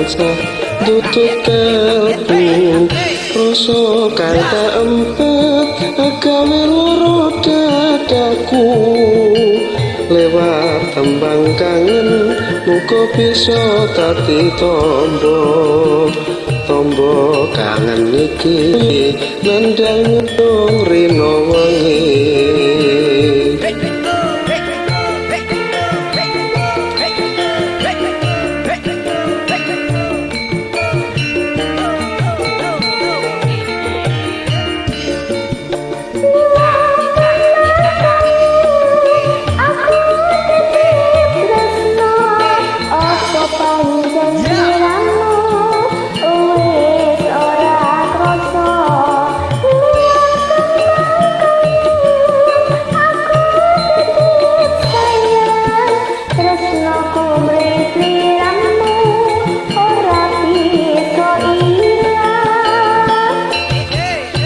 tansah tutut kalbu rasa kang tak empet gawe loro dadaku lewat tembang kangen muga bisa dadi tombo kangen iki nandang dong rino wengi.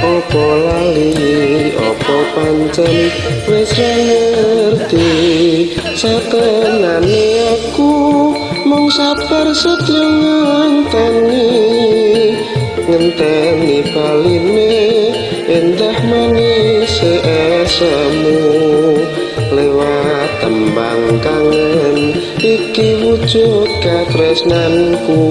Opo lali, opo pancen wis ngerti satenane aku mung sabar setyo ngenteni baline endah manis esemu lewat tembang kangen iki wujud katresnanku.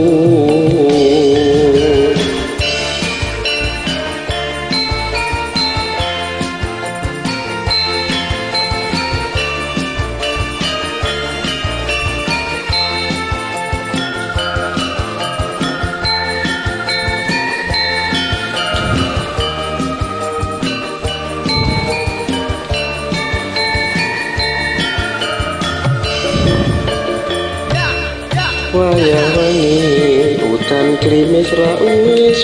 Wayah wengi udan krimis ra wis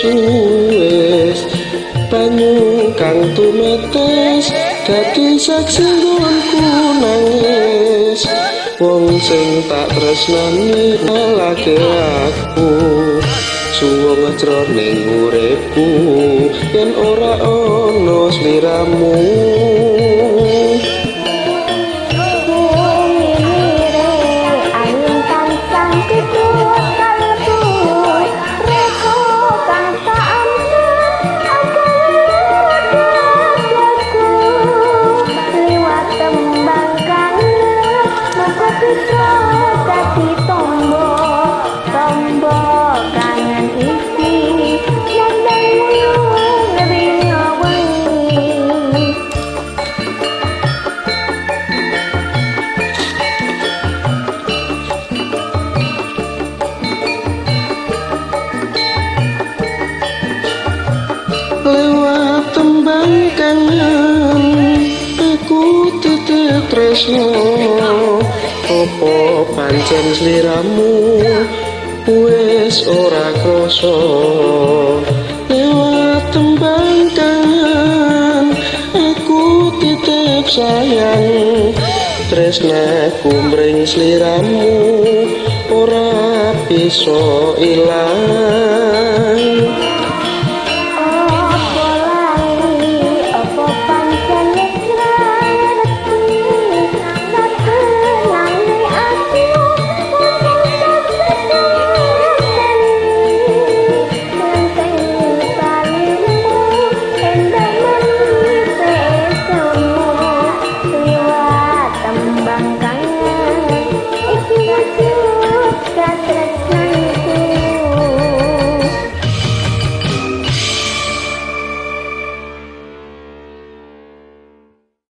banyu kang tumetes dadi saksi nggonku nangis wong sing tak tresnani lagi aku suwung jroning uripku yen ora ana sliramu. Lewat tembang kangen aku titip tresno opo pancen sliramu wis ora krasa. Lewat tembang kangen aku titip sayang tresnaku mring sliramu ora bisa ilang.